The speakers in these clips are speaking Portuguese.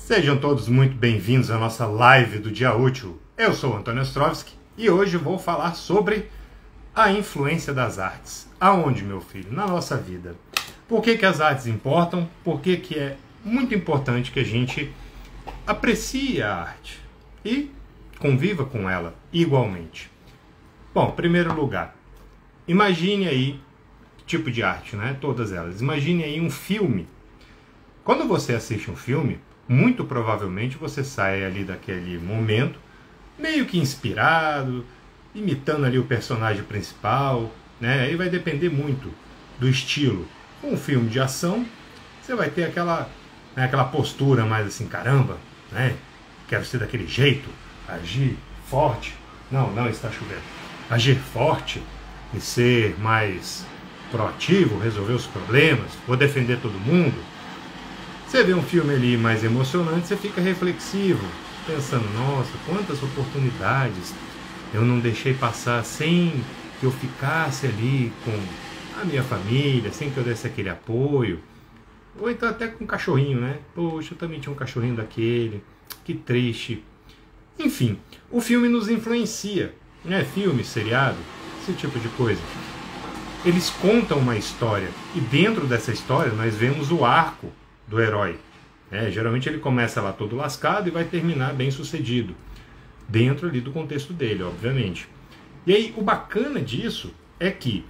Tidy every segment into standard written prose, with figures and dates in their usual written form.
Sejam todos muito bem-vindos à nossa live do Dia Útil. Eu sou o Antônio Ostrovsky e hoje vou falar sobre a influência das artes. Aonde, meu filho? Na nossa vida. Por que as artes importam? Por que é muito importante que a gente aprecie a arte e conviva com ela igualmente? Bom, em primeiro lugar, imagine aí que tipo de arte, né? Todas elas. Imagine aí um filme. Quando você assiste um filme, muito provavelmente você sai ali daquele momento meio que inspirado, imitando ali o personagem principal, né? Aí vai depender muito do estilo. Um filme de ação, você vai ter aquela postura mais assim, caramba, né? Quero ser daquele jeito, agir forte. Não está chovendo. Agir forte e ser mais proativo, resolver os problemas, vou defender todo mundo. Você vê um filme ali mais emocionante, você fica reflexivo, pensando, nossa, quantas oportunidades eu não deixei passar sem que eu ficasse ali com a minha família, sem que eu desse aquele apoio. Ou então até com um cachorrinho, né? Poxa, eu também tinha um cachorrinho daquele, que triste. Enfim, o filme nos influencia, né? Filme, seriado, esse tipo de coisa. Eles contam uma história e dentro dessa história nós vemos o arco do herói. Geralmente ele começa lá todo lascado e vai terminar bem sucedido, dentro ali do contexto dele, obviamente. E aí o bacana disso é que,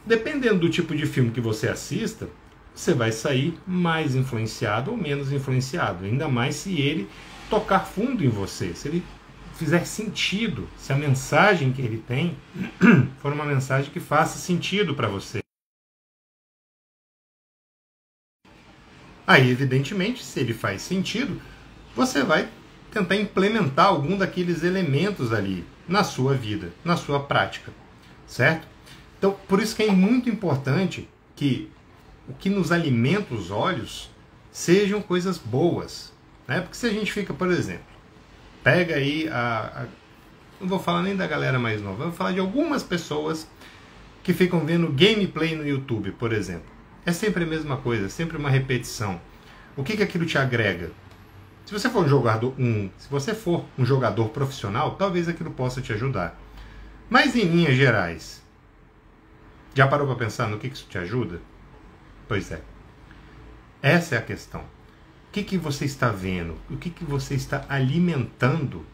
dependendo do tipo de filme que você assista, você vai sair mais influenciado ou menos influenciado, ainda mais se ele tocar fundo em você, se ele fizer sentido, se a mensagem que ele tem for uma mensagem que faça sentido para você. Aí, evidentemente, se ele faz sentido, você vai tentar implementar algum daqueles elementos ali na sua vida, na sua prática, certo? Então, por isso que é muito importante que o que nos alimenta os olhos sejam coisas boas, né? Porque se a gente fica, por exemplo, pega aí não vou falar nem da galera mais nova, eu vou falar de algumas pessoas que ficam vendo gameplay no YouTube, por exemplo. É sempre a mesma coisa, sempre uma repetição. O que aquilo te agrega? Se você for um jogador profissional, talvez aquilo possa te ajudar. Mas em linhas gerais, já parou para pensar no que isso te ajuda? Pois é. Essa é a questão. O que você está vendo? O que você está alimentando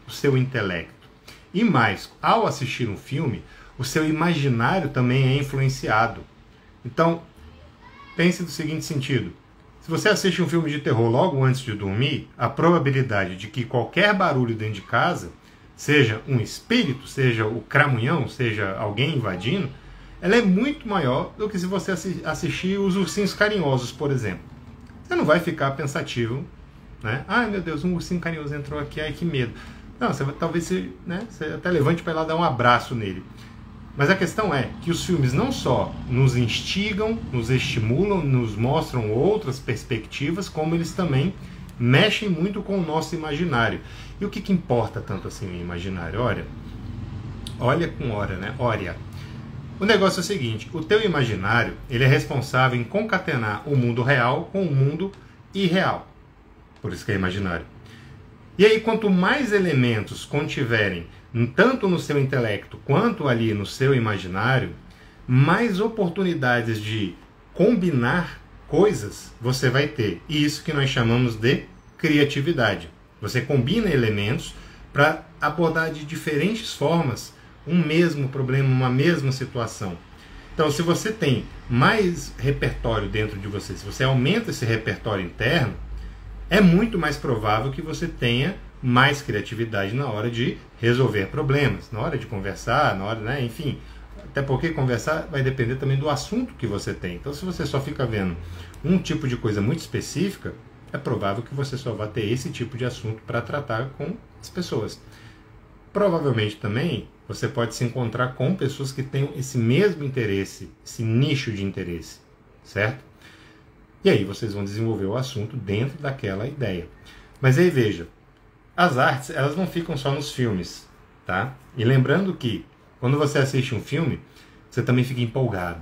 o seu intelecto? E mais, ao assistir um filme, o seu imaginário também é influenciado. Então, pense no seguinte sentido. Se você assiste um filme de terror logo antes de dormir, a probabilidade de que qualquer barulho dentro de casa, seja um espírito, seja o cramunhão, seja alguém invadindo, ela é muito maior do que se você assistir Os Ursinhos Carinhosos, por exemplo. Você não vai ficar pensativo, né? Ai, meu Deus, um ursinho carinhoso entrou aqui, ai, que medo. Não, talvez você até levante para ir lá dar um abraço nele. Mas a questão é que os filmes não só nos instigam, nos estimulam, nos mostram outras perspectivas, como eles também mexem muito com o nosso imaginário. E o que importa tanto assim o imaginário? Olha com hora, né? Olha. O negócio é o seguinte, o teu imaginário, ele é responsável em concatenar o mundo real com o mundo irreal. Por isso que é imaginário. E aí, quanto mais elementos contiverem tanto no seu intelecto quanto ali no seu imaginário, mais oportunidades de combinar coisas você vai ter. E isso que nós chamamos de criatividade. Você combina elementos para abordar de diferentes formas um mesmo problema, uma mesma situação. Então, se você tem mais repertório dentro de você, se você aumenta esse repertório interno, é muito mais provável que você tenha mais criatividade na hora de resolver problemas, na hora de conversar, na hora, né, enfim. Até porque conversar vai depender também do assunto que você tem. Então, se você só fica vendo um tipo de coisa muito específica, é provável que você só vá ter esse tipo de assunto para tratar com as pessoas. Provavelmente também você pode se encontrar com pessoas que tenham esse mesmo interesse, esse nicho de interesse, certo? E aí vocês vão desenvolver o assunto dentro daquela ideia. Mas aí veja, as artes, elas não ficam só nos filmes, tá? E lembrando que, quando você assiste um filme, você também fica empolgado,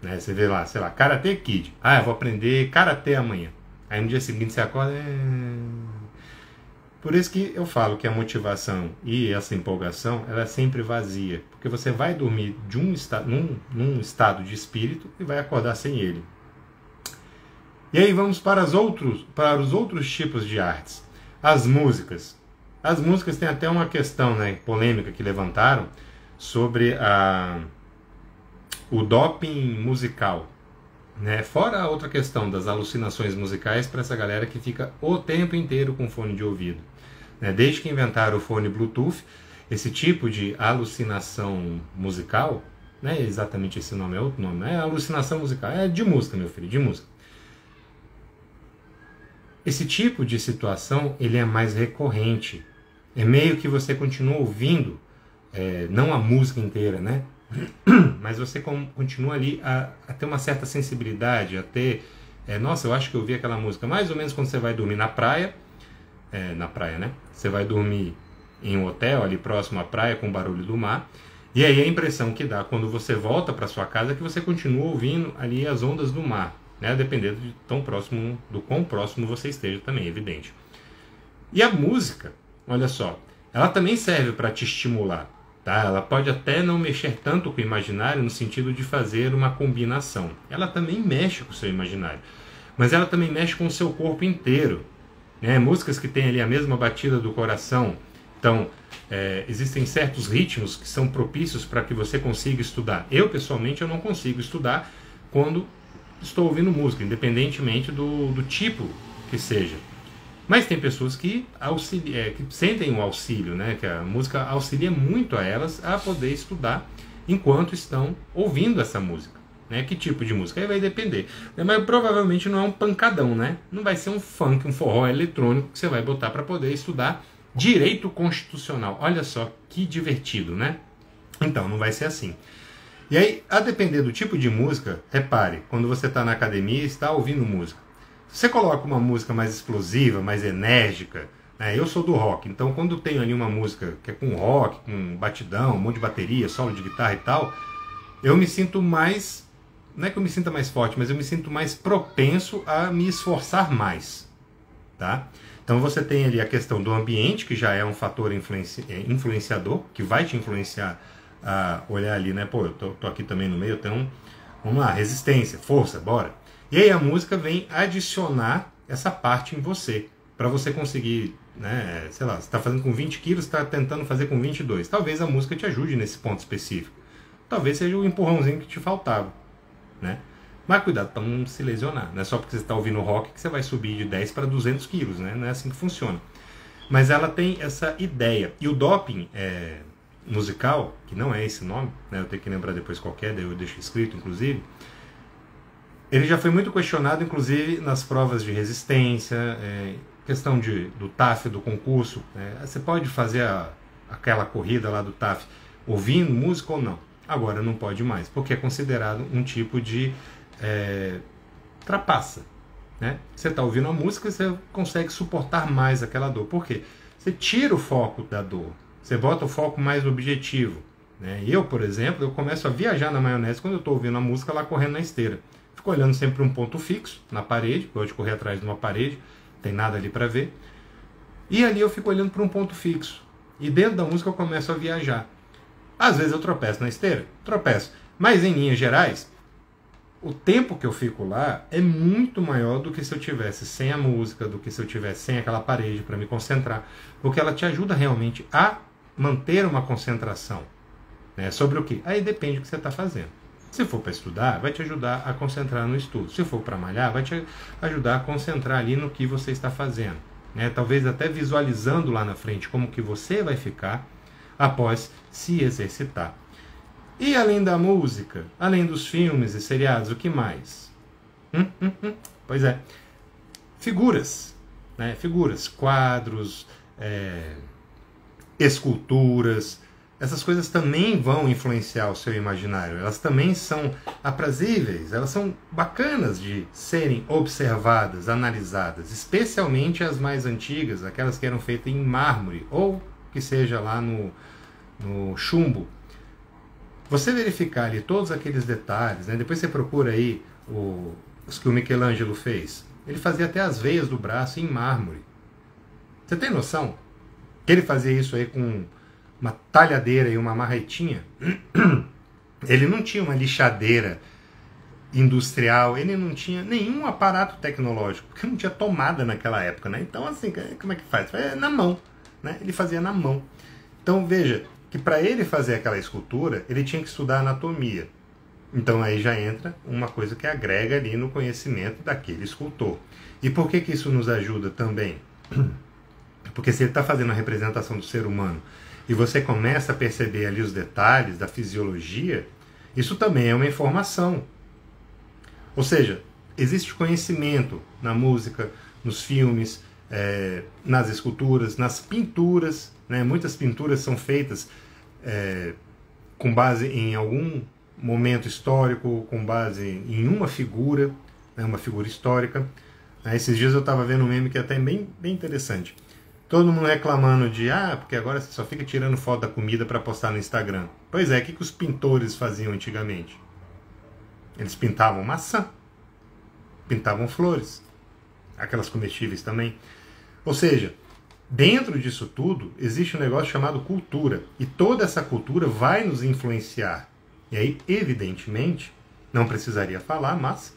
né? Você vê lá, sei lá, Karate Kid. Ah, eu vou aprender Karate amanhã. Aí no dia seguinte você acorda... Por isso que eu falo que a motivação e essa empolgação, ela é sempre vazia. Porque você vai dormir num estado de espírito e vai acordar sem ele. E aí vamos para os outros tipos de artes. As músicas. As músicas têm até uma questão, né, polêmica que levantaram sobre o doping musical. Né? Fora a outra questão das alucinações musicais para essa galera que fica o tempo inteiro com fone de ouvido. Né? Desde que inventaram o fone Bluetooth, esse tipo de alucinação musical, não é exatamente esse nome, é outro nome, é alucinação musical, é de música, meu filho, de música. Esse tipo de situação, ele é mais recorrente. É meio que você continua ouvindo, não a música inteira, né? Mas você continua ali a ter uma certa sensibilidade, a ter... nossa, eu acho que eu ouvi aquela música mais ou menos quando você vai dormir na praia, né? Você vai dormir em um hotel ali próximo à praia com o barulho do mar, e aí a impressão que dá quando você volta para sua casa é que você continua ouvindo ali as ondas do mar, né? Dependendo do quão próximo você esteja também, é evidente. E a música, olha só, ela também serve para te estimular. Tá? Ela pode até não mexer tanto com o imaginário no sentido de fazer uma combinação. Ela também mexe com o seu imaginário. Mas ela também mexe com o seu corpo inteiro. Né? Músicas que têm ali a mesma batida do coração. Então, existem certos ritmos que são propícios para que você consiga estudar. Eu, pessoalmente, eu não consigo estudar quando estou ouvindo música, independentemente do tipo que seja. Mas tem pessoas que sentem o auxílio, né? Que a música auxilia muito a elas a poder estudar enquanto estão ouvindo essa música. Né? Que tipo de música? Aí vai depender. Mas provavelmente não é um pancadão, né? Não vai ser um funk, um forró eletrônico que você vai botar para poder estudar direito constitucional. Olha só que divertido, né? Então, não vai ser assim. E aí, a depender do tipo de música, repare, quando você está na academia e está ouvindo música. Se você coloca uma música mais explosiva, mais enérgica, né? Eu sou do rock, então quando tem ali uma música que é com rock, com batidão, um monte de bateria, solo de guitarra e tal, eu me sinto mais, não é que eu me sinta mais forte, mas eu me sinto mais propenso a me esforçar mais, tá? Então você tem ali a questão do ambiente, que já é um fator influenciador, que vai te influenciar a olhar ali, né? Pô, eu tô aqui também no meio, então vamos lá, resistência, força, bora. E aí a música vem adicionar essa parte em você, para você conseguir, né, sei lá, você está fazendo com 20 quilos, está tentando fazer com 22. Talvez a música te ajude nesse ponto específico. Talvez seja o empurrãozinho que te faltava, né? Mas cuidado para não se lesionar. Não é só porque você está ouvindo rock que você vai subir de 10 para 200 quilos, né? Não é assim que funciona. Mas ela tem essa ideia. E o doping musical, que não é esse nome, né? Eu tenho que lembrar depois qual é, daí eu deixo escrito, inclusive. Ele já foi muito questionado, inclusive, nas provas de resistência, questão do TAF, do concurso. Você pode fazer aquela corrida lá do TAF ouvindo música ou não? Agora não pode mais, porque é considerado um tipo de trapaça. Né? Você está ouvindo a música, você consegue suportar mais aquela dor. Por quê? Você tira o foco da dor, você bota o foco mais objetivo. Né? Eu, por exemplo, eu começo a viajar na maionese quando eu estou ouvindo a música lá correndo na esteira. Fico olhando sempre um ponto fixo na parede, gosto de correr atrás de uma parede, não tem nada ali para ver. E ali eu fico olhando para um ponto fixo. E dentro da música eu começo a viajar. Às vezes eu tropeço na esteira, tropeço. Mas em linhas gerais, o tempo que eu fico lá é muito maior do que se eu tivesse sem a música, do que se eu tivesse sem aquela parede para me concentrar. Porque ela te ajuda realmente a manter uma concentração. Né? Sobre o quê? Aí depende do que você está fazendo. Se for para estudar, vai te ajudar a concentrar no estudo. Se for para malhar, vai te ajudar a concentrar ali no que você está fazendo. Né? Talvez até visualizando lá na frente como que você vai ficar após se exercitar. E além da música, além dos filmes e seriados, o que mais? Pois é, figuras. Né? Figuras, quadros, esculturas. Essas coisas também vão influenciar o seu imaginário. Elas também são aprazíveis, elas são bacanas de serem observadas, analisadas, especialmente as mais antigas, aquelas que eram feitas em mármore, ou que seja lá no chumbo. Você verificar ali todos aqueles detalhes, né? Depois você procura aí os que o Michelangelo fez. Ele fazia até as veias do braço em mármore. Você tem noção que ele fazia isso aí com uma talhadeira e uma marretinha? Ele não tinha uma lixadeira industrial, ele não tinha nenhum aparato tecnológico, porque não tinha tomada naquela época, né? Então, assim, como é que faz? É na mão, né? Ele fazia na mão. Então, veja que para ele fazer aquela escultura, ele tinha que estudar anatomia. Então, aí já entra uma coisa que agrega ali no conhecimento daquele escultor. E por que que isso nos ajuda também? Porque se ele está fazendo a representação do ser humano e você começa a perceber ali os detalhes da fisiologia, isso também é uma informação. Ou seja, existe conhecimento na música, nos filmes, nas esculturas, nas pinturas, né? Muitas pinturas são feitas com base em algum momento histórico, com base em uma figura, né? Uma figura histórica. Esses dias eu estava vendo um meme que é até bem interessante. Todo mundo reclamando de, porque agora você só fica tirando foto da comida para postar no Instagram. Pois é, o que os pintores faziam antigamente? Eles pintavam maçã, pintavam flores, aquelas comestíveis também. Ou seja, dentro disso tudo, existe um negócio chamado cultura. E toda essa cultura vai nos influenciar. E aí, evidentemente, não precisaria falar, mas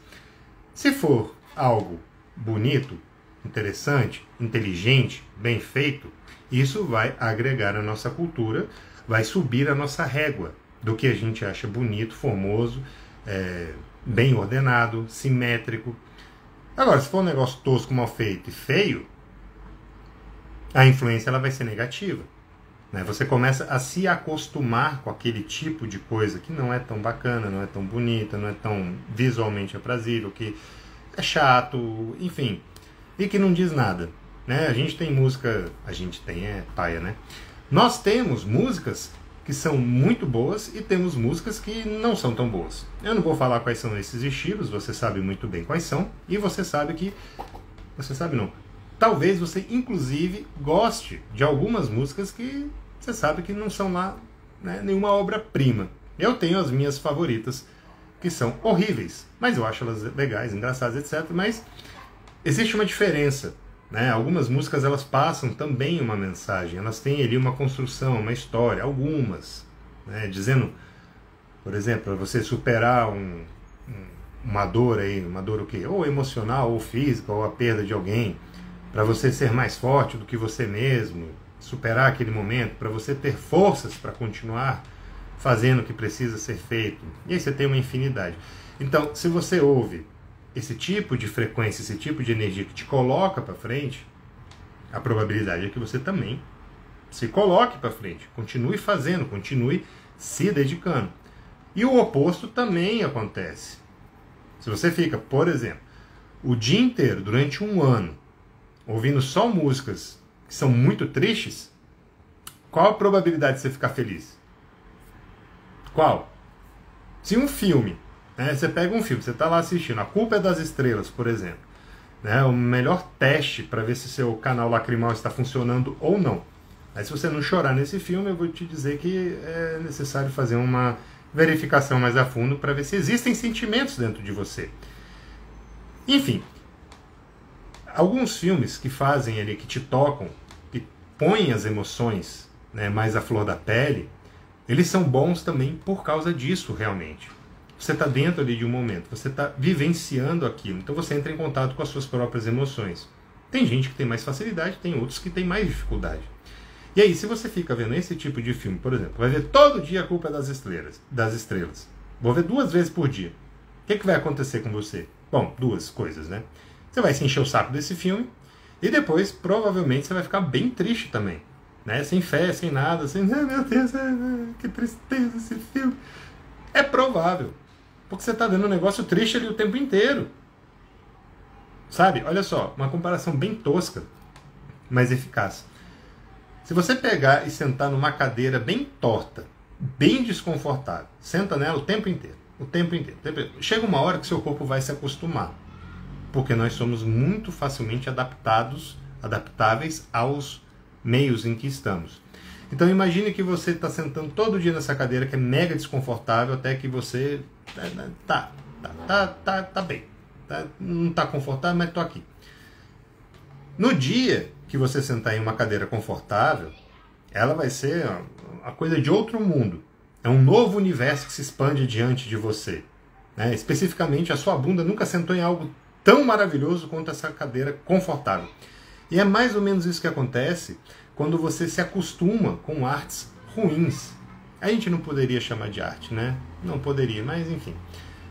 se for algo bonito, interessante, inteligente, bem feito, isso vai agregar a nossa cultura, vai subir a nossa régua do que a gente acha bonito, formoso, bem ordenado, simétrico. Agora, se for um negócio tosco, mal feito e feio, a influência ela vai ser negativa, né? Você começa a se acostumar com aquele tipo de coisa que não é tão bacana, não é tão bonita, não é tão visualmente aprazível, que é chato, enfim, e que não diz nada, né? A gente tem música, paia, né? Nós temos músicas que são muito boas e temos músicas que não são tão boas. Eu não vou falar quais são esses estilos, você sabe muito bem quais são, e você sabe que... Você sabe não. Talvez você, inclusive, goste de algumas músicas que você sabe que não são lá, né, nenhuma obra-prima. Eu tenho as minhas favoritas, que são horríveis, mas eu acho elas legais, engraçadas, etc. Mas existe uma diferença, né? Algumas músicas elas passam também uma mensagem, elas têm ali uma construção, uma história, algumas, né? Dizendo, por exemplo, para você superar uma dor aí, uma dor o quê? Ou emocional, ou física, ou a perda de alguém, para você ser mais forte do que você mesmo, superar aquele momento, para você ter forças para continuar fazendo o que precisa ser feito. E aí você tem uma infinidade. Então, se você ouve esse tipo de frequência, esse tipo de energia que te coloca para frente, a probabilidade é que você também se coloque para frente, continue fazendo, continue se dedicando. E o oposto também acontece. Se você fica, por exemplo, o dia inteiro, durante um ano, ouvindo só músicas que são muito tristes, qual a probabilidade de você ficar feliz? Qual? Se um filme, né, você pega um filme, você está lá assistindo, A Culpa é das Estrelas, por exemplo, né, o melhor teste para ver se seu canal lacrimal está funcionando ou não. Aí se você não chorar nesse filme, eu vou te dizer que é necessário fazer uma verificação mais a fundo para ver se existem sentimentos dentro de você. Enfim, alguns filmes que fazem ali, que te tocam, que põem as emoções, né, mais à flor da pele, eles são bons também por causa disso, realmente. Você está dentro ali de um momento, você está vivenciando aquilo, então você entra em contato com as suas próprias emoções. Tem gente que tem mais facilidade, tem outros que tem mais dificuldade. E aí, se você fica vendo esse tipo de filme, por exemplo, vai ver todo dia A Culpa é das Estrelas. Vou ver 2 vezes por dia. O que vai acontecer com você? Bom, 2 coisas, né? Você vai se encher o saco desse filme e depois, provavelmente, você vai ficar bem triste também. Né? Sem fé, sem nada, sem... meu Deus, que tristeza esse filme. É provável. Porque você está dando um negócio triste ali o tempo inteiro. Sabe? Olha só, uma comparação bem tosca, mas eficaz. Se você pegar e sentar numa cadeira bem torta, bem desconfortável, senta nela o tempo inteiro. Chega uma hora que seu corpo vai se acostumar. Porque nós somos muito facilmente adaptáveis aos meios em que estamos. Então imagine que você está sentando todo dia nessa cadeira que é mega desconfortável até que você tá bem. não está confortável, mas estou aqui. No dia que você sentar em uma cadeira confortável, ela vai ser a coisa de outro mundo. É um novo universo que se expande diante de você. Né? Especificamente, a sua bunda nunca sentou em algo tão maravilhoso quanto essa cadeira confortável. E é mais ou menos isso que acontece quando você se acostuma com artes ruins. A gente não poderia chamar de arte, né? Não poderia, mas enfim.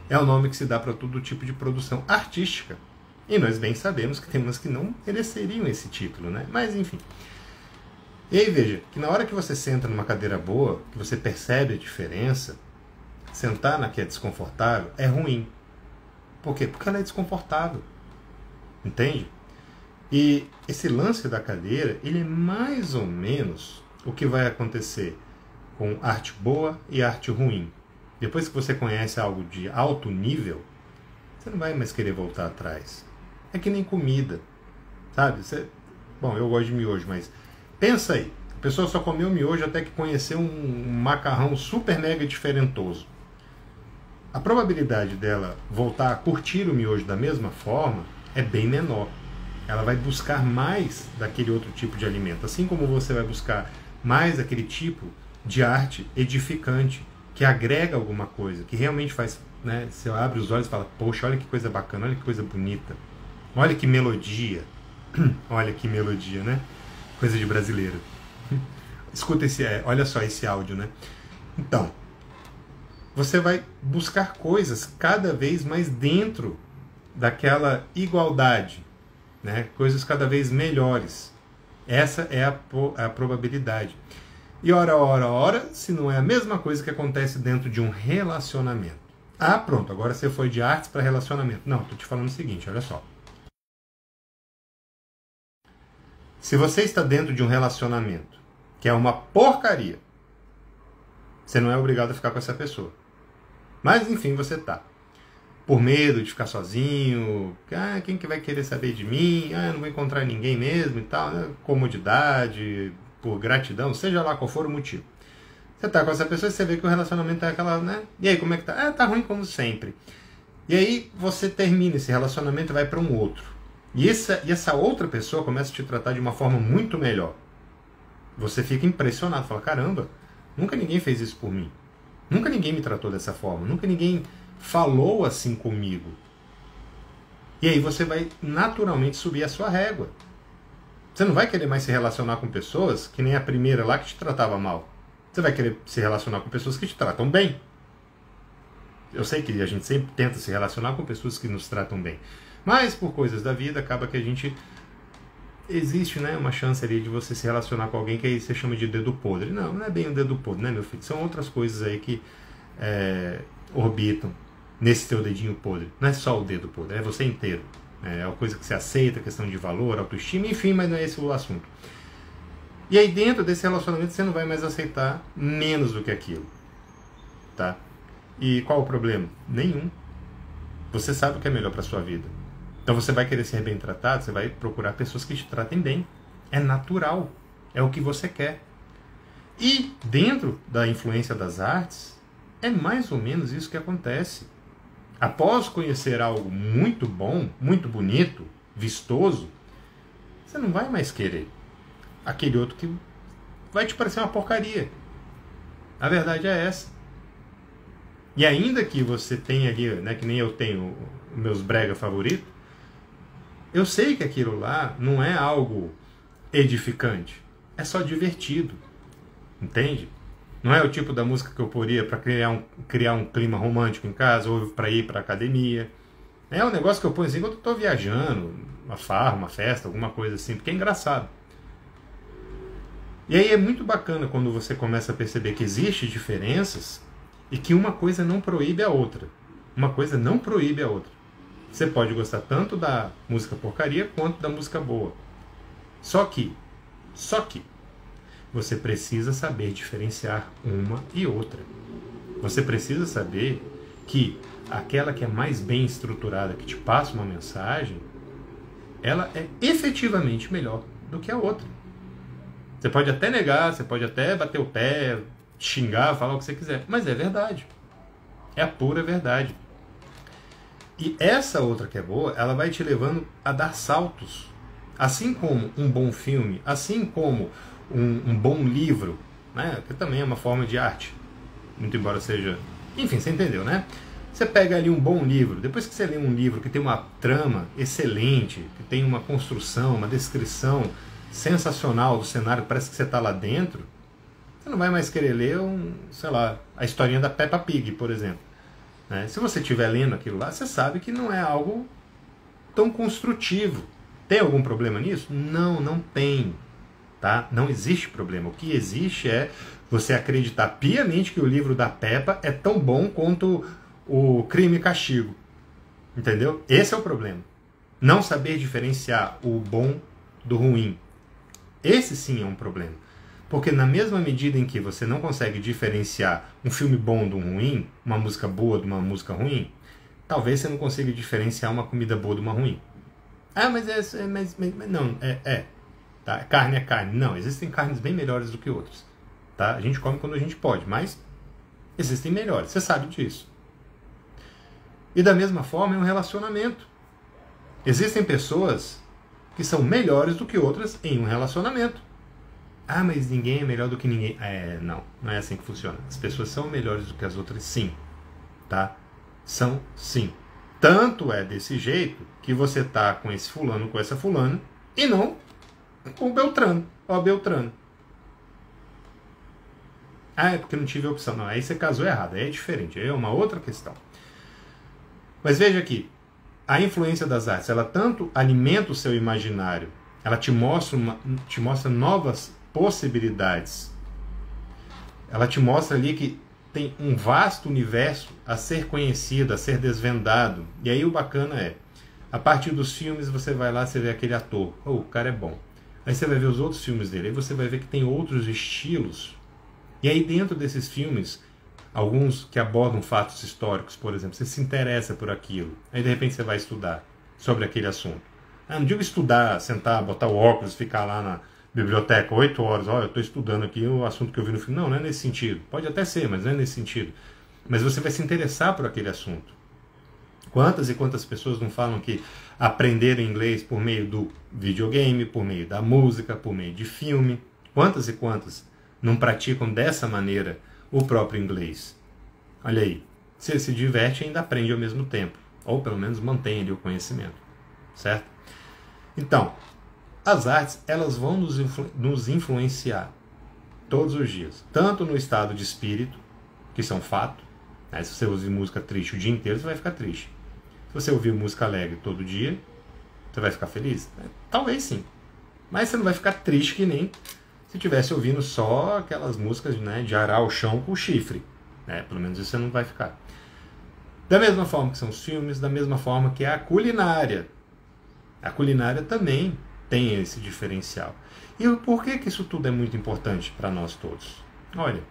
É o nome que se dá para todo tipo de produção artística. E nós bem sabemos que tem umas que não mereceriam esse título, né? Mas enfim. E aí veja, que na hora que você senta numa cadeira boa, que você percebe a diferença, sentar na que é desconfortável é ruim. Por quê? Porque ela é desconfortável. Entende? E esse lance da cadeira, ele é mais ou menos o que vai acontecer com arte boa e arte ruim. Depois que você conhece algo de alto nível, você não vai mais querer voltar atrás. É que nem comida, sabe? Bom, eu gosto de miojo, mas pensa aí. A pessoa só comeu miojo até que conheceu um macarrão super mega diferentoso. A probabilidade dela voltar a curtir o miojo da mesma forma é bem menor. Ela vai buscar mais daquele outro tipo de alimento. Assim como você vai buscar mais aquele tipo de arte edificante, que agrega alguma coisa, que realmente faz, né? Você abre os olhos e fala, poxa, olha que coisa bacana, olha que coisa bonita, olha que melodia, olha que melodia, né? Coisa de brasileiro. Escuta olha só esse áudio, né? Então, você vai buscar coisas cada vez mais dentro daquela igualdade, né? Coisas cada vez melhores. Essa é a probabilidade. E ora, se não é a mesma coisa que acontece dentro de um relacionamento. Ah, pronto, agora você foi de artes para relacionamento. Não, estou te falando o seguinte, olha só. Se você está dentro de um relacionamento que é uma porcaria, você não é obrigado a ficar com essa pessoa. Mas, enfim, você tá. Por medo de ficar sozinho, quem que vai querer saber de mim? Eu não vou encontrar ninguém mesmo e tal, né? Comodidade, por gratidão, seja lá qual for o motivo. Você tá com essa pessoa e você vê que o relacionamento é aquela, né? E aí, como é que tá? Tá ruim como sempre. E aí você termina esse relacionamento e vai para um outro. E essa outra pessoa começa a te tratar de uma forma muito melhor. Você fica impressionado, fala, caramba, nunca ninguém fez isso por mim. Nunca ninguém me tratou dessa forma, nunca ninguém falou assim comigo. E aí você vai naturalmente subir a sua régua. Você não vai querer mais se relacionar com pessoas que nem a primeira lá que te tratava mal. Você vai querer se relacionar com pessoas que te tratam bem. Eu sei que a gente sempre tenta se relacionar com pessoas que nos tratam bem. Mas por coisas da vida, acaba que a gente... Existe, né, uma chance ali de você se relacionar com alguém que aí você chama de dedo podre. Não, não é bem o dedo podre, né, meu filho? São outras coisas aí que orbitam nesse teu dedinho podre. Não é só o dedo podre, é você inteiro. É uma coisa que você aceita, questão de valor, autoestima, enfim, mas não é esse o assunto. E aí dentro desse relacionamento você não vai mais aceitar menos do que aquilo. Tá? E qual o problema? Nenhum. Você sabe o que é melhor para sua vida. Então você vai querer ser bem tratado, você vai procurar pessoas que te tratem bem. É natural. É o que você quer. E dentro da influência das artes, é mais ou menos isso que acontece. Após conhecer algo muito bom, muito bonito, vistoso, você não vai mais querer aquele outro que vai te parecer uma porcaria. A verdade é essa. E ainda que você tenha ali, né, que nem eu tenho meus brega favoritos, eu sei que aquilo lá não é algo edificante. É só divertido. Entende? Não é o tipo da música que eu poria para criar um clima romântico em casa ou para ir para academia. É um negócio que eu ponho assim quando eu estou viajando, uma farra, uma festa, alguma coisa assim, porque é engraçado. E aí é muito bacana quando você começa a perceber que existem diferenças e que uma coisa não proíbe a outra. Uma coisa não proíbe a outra. Você pode gostar tanto da música porcaria quanto da música boa. Só que, você precisa saber diferenciar uma e outra. Você precisa saber que aquela que é mais bem estruturada, que te passa uma mensagem, ela é efetivamente melhor do que a outra. Você pode até negar, você pode até bater o pé, xingar, falar o que você quiser, mas é verdade. É a pura verdade. E essa outra que é boa, ela vai te levando a dar saltos. Assim como um bom filme, assim como um bom livro, né? Que também é uma forma de arte. Muito embora seja... Enfim, você entendeu, né? Você pega ali um bom livro, depois que você lê um livro que tem uma trama excelente, que tem uma construção, uma descrição sensacional do cenário, parece que você está lá dentro, você não vai mais querer ler, sei lá, a historinha da Peppa Pig, por exemplo. Né? Se você estiver lendo aquilo lá, você sabe que não é algo tão construtivo. Tem algum problema nisso? Não, não tem. Tá? Não existe problema. O que existe é você acreditar piamente que o livro da Peppa é tão bom quanto o Crime e Castigo. Entendeu? Esse é o problema. Não saber diferenciar o bom do ruim. Esse sim é um problema. Porque na mesma medida em que você não consegue diferenciar um filme bom de um ruim, uma música boa de uma música ruim, talvez você não consiga diferenciar uma comida boa de uma ruim. Ah, mas não, tá? Carne é carne. Não, existem carnes bem melhores do que outras. Tá? A gente come quando a gente pode, mas existem melhores. Você sabe disso. E da mesma forma é um relacionamento. Existem pessoas que são melhores do que outras em um relacionamento. Ah, mas ninguém é melhor do que ninguém. Não é assim que funciona. As pessoas são melhores do que as outras, sim. Tá? São, sim. Tanto é desse jeito que você tá com esse fulano, com essa fulana, e não com o Beltrano, ó Beltrano. Ah, é porque não tive opção. Não, aí você casou errado, aí é diferente, aí é uma outra questão. Mas veja aqui, a influência das artes, ela tanto alimenta o seu imaginário, ela te mostra novas possibilidades. Ela te mostra ali que tem um vasto universo a ser conhecido, a ser desvendado. E aí o bacana é, a partir dos filmes você vai lá, você vê aquele ator, o cara é bom. Aí você vai ver os outros filmes dele, aí você vai ver que tem outros estilos. E aí dentro desses filmes, alguns que abordam fatos históricos, por exemplo, você se interessa por aquilo. Aí de repente você vai estudar sobre aquele assunto. Não digo estudar, sentar, botar o óculos, ficar lá na biblioteca 8 horas, olha, eu estou estudando aqui o assunto que eu vi no filme. Não é nesse sentido. Pode até ser, mas não é nesse sentido. Mas você vai se interessar por aquele assunto. Quantas e quantas pessoas não falam que aprenderam inglês por meio do videogame, por meio da música, por meio de filme? Quantas e quantas não praticam dessa maneira o próprio inglês? Olha aí, você se diverte e ainda aprende ao mesmo tempo. Ou pelo menos mantém ali o conhecimento. Certo? Então, as artes, elas vão nos influenciar todos os dias. Tanto no estado de espírito, que isso é um fato. Né? Se você ouvir música triste o dia inteiro, você vai ficar triste. Se você ouvir música alegre todo dia, você vai ficar feliz? Talvez sim. Mas você não vai ficar triste que nem se estivesse ouvindo só aquelas músicas, né, de arar o chão com o chifre. Né? Pelo menos isso você não vai ficar. Da mesma forma que são os filmes, da mesma forma que é a culinária. A culinária também tem esse diferencial. E por que isso tudo é muito importante para nós todos? Olha,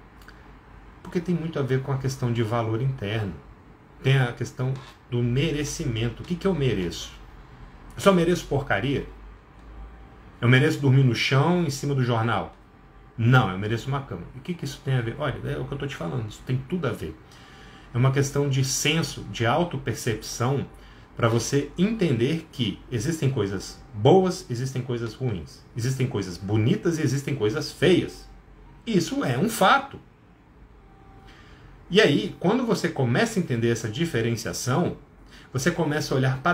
porque tem muito a ver com a questão de valor interno. Tem a questão do merecimento. O que eu mereço? Eu só mereço porcaria? Eu mereço dormir no chão, em cima do jornal? Não, eu mereço uma cama. E o que isso tem a ver? Olha, é o que eu estou te falando, isso tem tudo a ver. É uma questão de senso, de autopercepção, para você entender que existem coisas boas, existem coisas ruins. Existem coisas bonitas e existem coisas feias. Isso é um fato. E aí, quando você começa a entender essa diferenciação, você começa a olhar para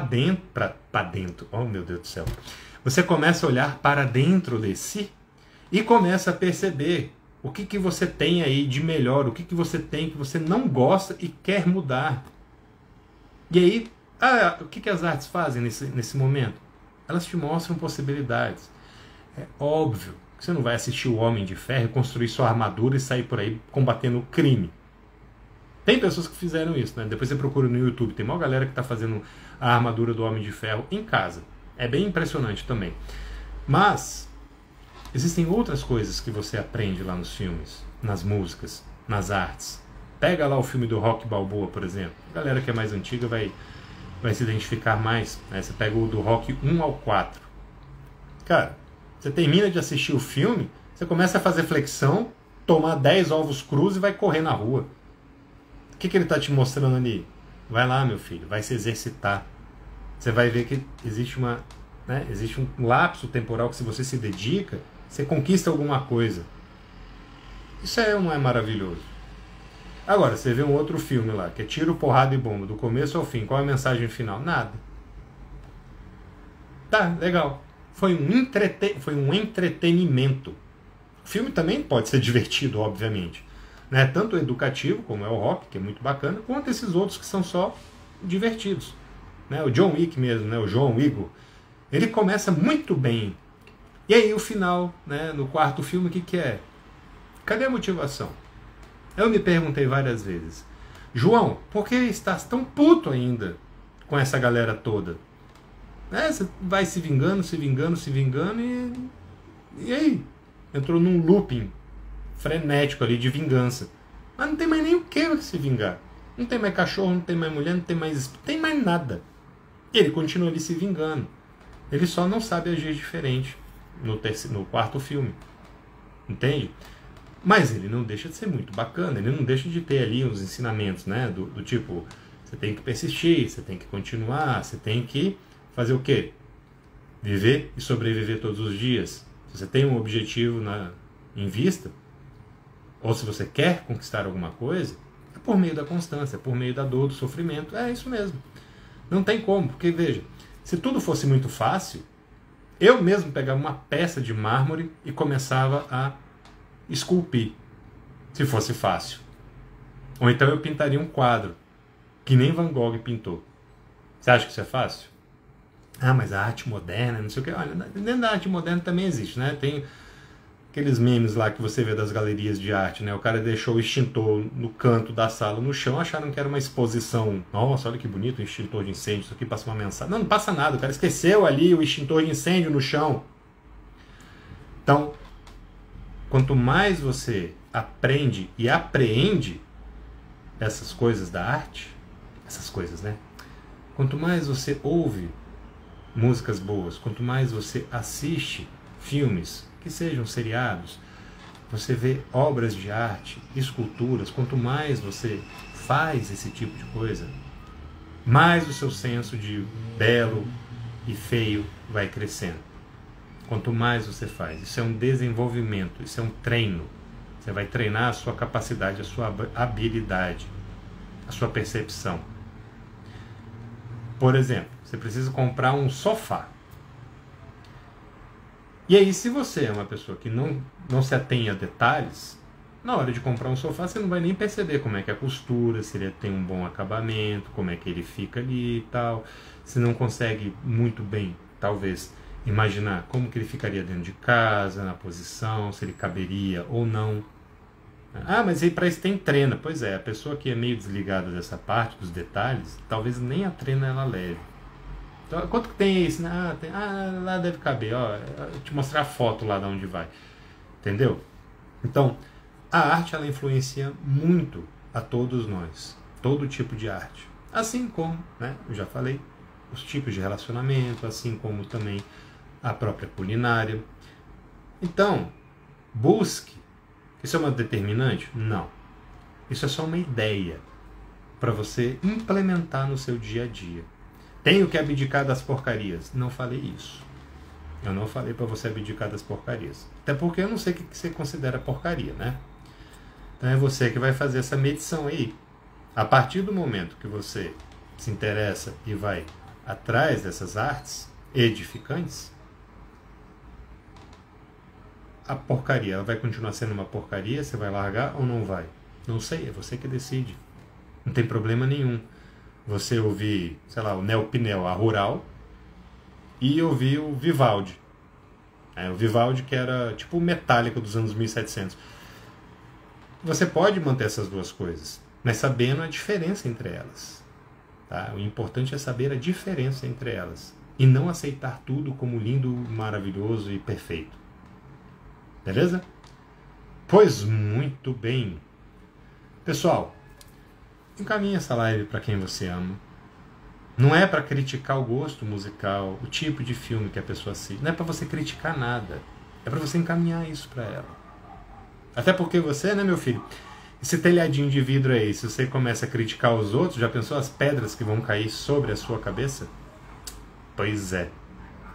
dentro. Oh, meu Deus do céu. Você começa a olhar para dentro de si e começa a perceber o que você tem aí de melhor, o que você tem que você não gosta e quer mudar. E aí, o que as artes fazem nesse momento? Elas te mostram possibilidades. É óbvio que você não vai assistir o Homem de Ferro, construir sua armadura e sair por aí combatendo o crime. Tem pessoas que fizeram isso, né? Depois você procura no YouTube, tem uma galera que está fazendo a armadura do Homem de Ferro em casa. É bem impressionante também. Mas existem outras coisas que você aprende lá nos filmes, nas músicas, nas artes. Pega lá o filme do Rocky Balboa, por exemplo. A galera que é mais antiga vai se identificar mais. Né? Você pega o do Rocky 1 ao 4. Cara, você termina de assistir o filme, você começa a fazer flexão, tomar 10 ovos crus e vai correr na rua. O que ele está te mostrando ali? Vai lá, meu filho, vai se exercitar. Você vai ver que existe existe um lapso temporal que, se você se dedica, você conquista alguma coisa. Isso não é maravilhoso? Agora, você vê um outro filme lá, que é tiro, porrada e bomba, do começo ao fim. Qual é a mensagem final? Nada. Tá, legal. Foi um entretenimento. O filme também pode ser divertido, obviamente. Né? Tanto educativo, como é o Rock, que é muito bacana, quanto esses outros que são só divertidos. Né? O John Wick mesmo, né? O João Igor, ele começa muito bem. E aí o final, né? No quarto filme, o que é? Cadê a motivação? Eu me perguntei várias vezes: João, por que estás tão puto ainda com essa galera toda? Você vai se vingando, se vingando, se vingando e aí? Entrou num looping frenético ali de vingança. Mas não tem mais nem o que se vingar. Não tem mais cachorro, não tem mais mulher, não tem mais nada. E ele continua ali se vingando. Ele só não sabe agir diferente no quarto filme. Entende? Mas ele não deixa de ser muito bacana. Ele não deixa de ter ali uns ensinamentos, né? Do tipo, você tem que persistir, você tem que continuar, você tem que fazer o quê? Viver e sobreviver todos os dias. Se você tem um objetivo em vista, ou se você quer conquistar alguma coisa, é por meio da constância, é por meio da dor, do sofrimento. É isso mesmo. Não tem como, porque veja, se tudo fosse muito fácil, eu mesmo pegava uma peça de mármore e começava a esculpir, se fosse fácil. Ou então eu pintaria um quadro, que nem Van Gogh pintou. Você acha que isso é fácil? Ah, mas a arte moderna, não sei o que. Olha, dentro da arte moderna também existe, né? Tem aqueles memes lá que você vê das galerias de arte, né? O cara deixou o extintor no canto da sala, no chão, acharam que era uma exposição. Nossa, olha que bonito, um extintor de incêndio, isso aqui passa uma mensagem. Não passa nada, o cara esqueceu ali o extintor de incêndio no chão. Então, quanto mais você aprende e apreende essas coisas da arte, essas coisas, né? Quanto mais você ouve músicas boas, quanto mais você assiste filmes, que sejam seriados, você vê obras de arte, esculturas, quanto mais você faz esse tipo de coisa, mais o seu senso de belo e feio vai crescendo. Quanto mais você faz. Isso é um desenvolvimento, isso é um treino. Você vai treinar a sua capacidade, a sua habilidade, a sua percepção. Por exemplo, você precisa comprar um sofá. E aí, se você é uma pessoa que não se atém a detalhes, na hora de comprar um sofá você não vai nem perceber como é que é a costura, se ele tem um bom acabamento, como é que ele fica ali e tal. Você não consegue muito bem, talvez, imaginar como que ele ficaria dentro de casa, na posição, se ele caberia ou não. Ah, mas aí para isso tem treina. Pois é, a pessoa que é meio desligada dessa parte, dos detalhes, talvez nem a treina ela leve. Então, quanto que tem isso? Lá deve caber. Ó, eu te mostrar a foto lá de onde vai. Entendeu? Então, a arte ela influencia muito a todos nós. Todo tipo de arte. Assim como, né, eu já falei, os tipos de relacionamento, assim como também a própria culinária. Então, busque. Isso é uma determinante? Não. Isso é só uma ideia para você implementar no seu dia a dia. Tenho que abdicar das porcarias. Não falei isso. Eu não falei para você abdicar das porcarias. Até porque eu não sei o que você considera porcaria, né? Então é você que vai fazer essa medição aí. A partir do momento que você se interessa e vai atrás dessas artes edificantes, a porcaria, ela vai continuar sendo uma porcaria? Você vai largar ou não vai? Não sei, é você que decide. Não tem problema nenhum você ouvir, sei lá, o Neo Pinel, a Rural, e ouvir o Vivaldi. O Vivaldi que era tipo o Metallica dos anos 1700. Você pode manter essas duas coisas, mas sabendo a diferença entre elas. Tá? O importante é saber a diferença entre elas e não aceitar tudo como lindo, maravilhoso e perfeito. Beleza? Pois muito bem. Pessoal, encaminhe essa live para quem você ama. Não é para criticar o gosto musical, o tipo de filme que a pessoa assiste. Não é para você criticar nada. É para você encaminhar isso para ela. Até porque você, né, meu filho, Esse telhadinho de vidro aí, se você começa a criticar os outros, já pensou as pedras que vão cair sobre a sua cabeça? Pois é.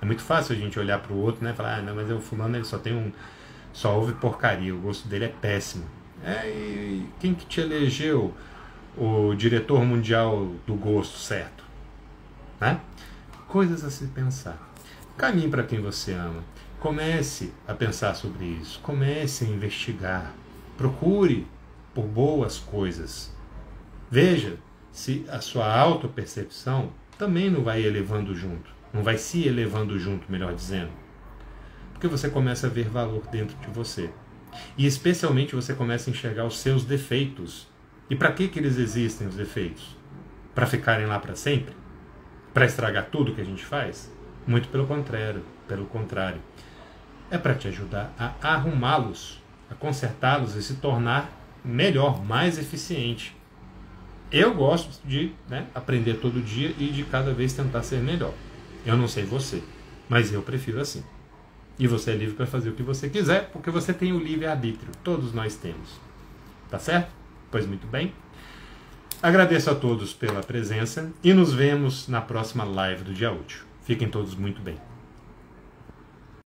É muito fácil a gente olhar para o outro, né, e falar, ah, não, mas o fulano ele só ouve porcaria, o gosto dele é péssimo. E quem que te elegeu o diretor mundial do gosto certo? Né? Coisas a se pensar. Caminhe para quem você ama. Comece a pensar sobre isso. Comece a investigar. Procure por boas coisas. Veja se a sua autopercepção também não vai elevando junto. Não vai se elevando junto, melhor dizendo. Porque você começa a ver valor dentro de você. E especialmente você começa a enxergar os seus defeitos. E para que eles existem, os defeitos? Para ficarem lá para sempre? Para estragar tudo que a gente faz? Muito pelo contrário. É para te ajudar a arrumá-los, a consertá-los e se tornar melhor, mais eficiente. Eu gosto de aprender todo dia e de cada vez tentar ser melhor. Eu não sei você, mas eu prefiro assim. E você é livre para fazer o que você quiser, porque você tem o livre-arbítrio. Todos nós temos. Tá certo? Pois muito bem. Agradeço a todos pela presença e nos vemos na próxima live do Dia Útil. Fiquem todos muito bem.